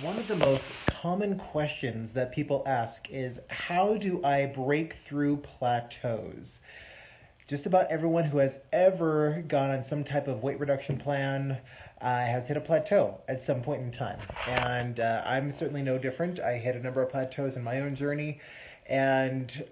One of the most common questions that people ask is, how do I break through plateaus? Just about everyone who has ever gone on some type of weight reduction plan has hit a plateau at some point in time. And I'm certainly no different. I hit a number of plateaus in my own journey. And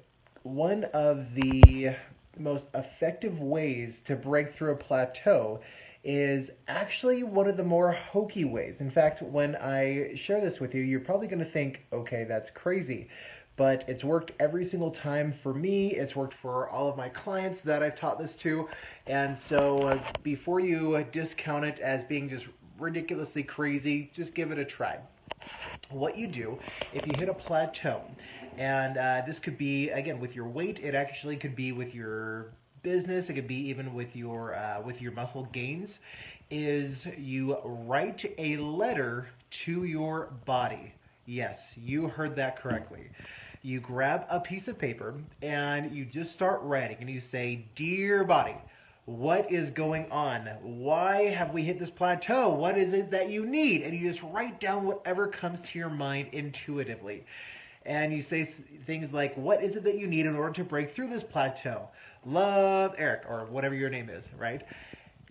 one of the most effective ways to break through a plateau is actually one of the more hokey ways. In fact, when I share this with you, you're probably going to think, okay, that's crazy. But it's worked every single time for me. It's worked for all of my clients that I've taught this to. And so before you discount it as being just ridiculously crazy, just give it a try. What you do if you hit a plateau, and this could be, again, with your weight, it actually could be with your business, it could be even with your muscle gains, is you write a letter to your body. Yes, you heard that correctly. You grab a piece of paper and you just start writing and you say, "Dear body, what is going on? Why have we hit this plateau? What is it that you need?" And you just write down whatever comes to your mind intuitively. And you say things like, "What is it that you need in order to break through this plateau? Love, Eric," or whatever your name is, right?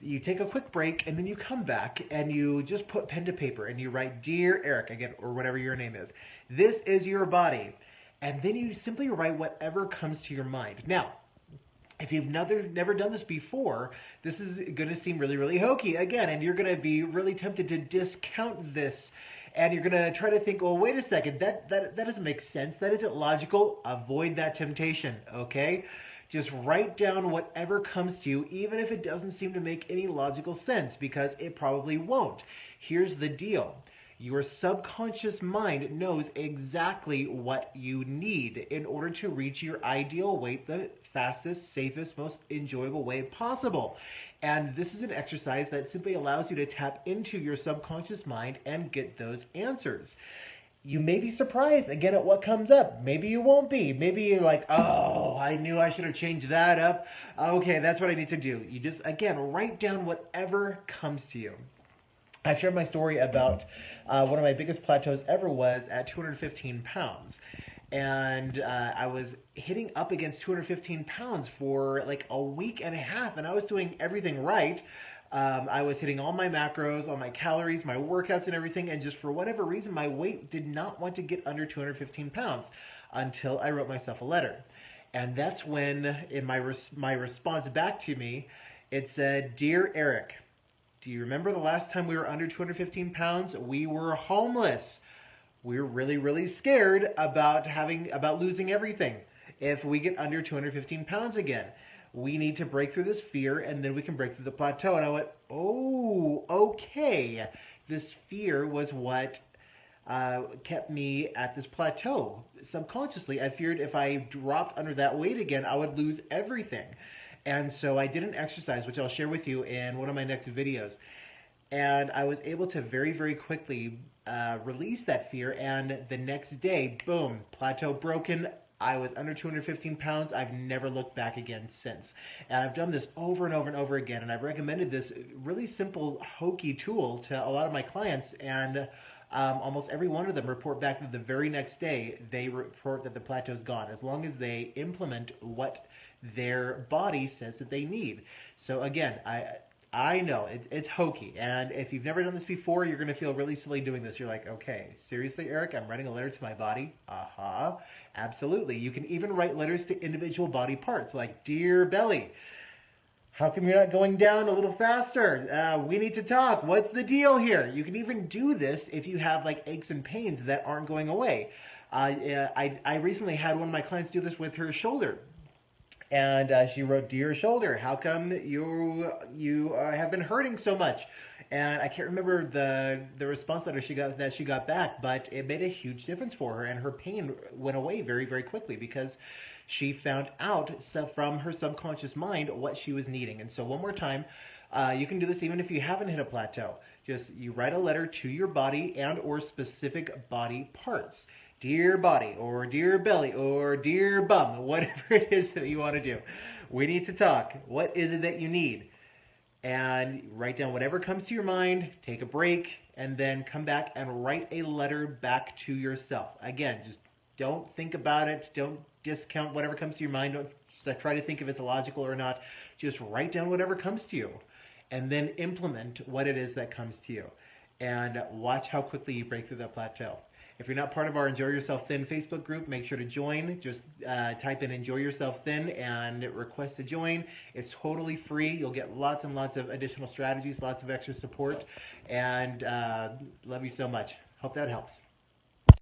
You take a quick break and then you come back and you just put pen to paper and you write, "Dear Eric," again, or whatever your name is. "This is your body." And then you simply write whatever comes to your mind. Now, if you've never done this before, this is going to seem really, really hokey again, and you're going to be really tempted to discount this. And you're going to try to think, "Oh, wait a second, that doesn't make sense. That isn't logical." Avoid that temptation, okay? Just write down whatever comes to you, even if it doesn't seem to make any logical sense, because it probably won't. Here's the deal. Your subconscious mind knows exactly what you need in order to reach your ideal weight the fastest, safest, most enjoyable way possible. And this is an exercise that simply allows you to tap into your subconscious mind and get those answers. You may be surprised again at what comes up. Maybe you won't be. Maybe you're like, "Oh, I knew I should have changed that up. Okay, that's what I need to do." You just, again, write down whatever comes to you. I've shared my story about one of my biggest plateaus ever was at 215 pounds. And I was hitting up against 215 pounds for like a week and a half, and I was doing everything right. I was hitting all my macros, all my calories, my workouts and everything, and just for whatever reason, my weight did not want to get under 215 pounds until I wrote myself a letter. And that's when, in my response back to me, it said, "Dear Eric, do you remember the last time we were under 215 pounds? We were homeless. We were really, really scared about losing everything if we get under 215 pounds again. We need to break through this fear, and then we can break through the plateau." And I went, "Oh, okay." This fear was what kept me at this plateau. Subconsciously, I feared if I dropped under that weight again, I would lose everything. And so I did an exercise, which I'll share with you in one of my next videos. And I was able to very, very quickly release that fear. And the next day, boom, plateau broken. I was under 215 pounds. I've never looked back again since. And I've done this over and over and over again. And I've recommended this really simple, hokey tool to a lot of my clients. And almost every one of them report back that the very next day, they report that the plateau's gone, as long as they implement what their body says that they need. So again, I know it's hokey, and if you've never done this before, you're going to feel really silly doing this. You're like, "Okay, seriously, Eric, I'm writing a letter to my body?" Absolutely. You can even write letters to individual body parts, like, "Dear belly, how come you're not going down a little faster? We need to talk. What's the deal here?" You can even do this if you have like aches and pains that aren't going away. I recently had one of my clients do this with her shoulder. And she wrote, "Dear shoulder, how come you have been hurting so much?" And I can't remember the response letter she got back, but it made a huge difference for her, and her pain went away very, very quickly because she found out from her subconscious mind what she was needing. And so one more time, you can do this even if you haven't hit a plateau. Just you write a letter to your body and or specific body parts. "Dear body," or "Dear belly," or "Dear bum," whatever it is that you want to do. We need to talk. What is it that you need? And write down whatever comes to your mind, take a break, and then come back and write a letter back to yourself. Again, just don't think about it. Don't discount whatever comes to your mind. Don't try to think if it's illogical or not. Just write down whatever comes to you, and then implement what it is that comes to you. And watch how quickly you break through that plateau. If you're not part of our Enjoy Yourself Thin Facebook group, make sure to join. Just type in Enjoy Yourself Thin and request to join. It's totally free. You'll get lots and lots of additional strategies, lots of extra support, and love you so much. Hope that helps.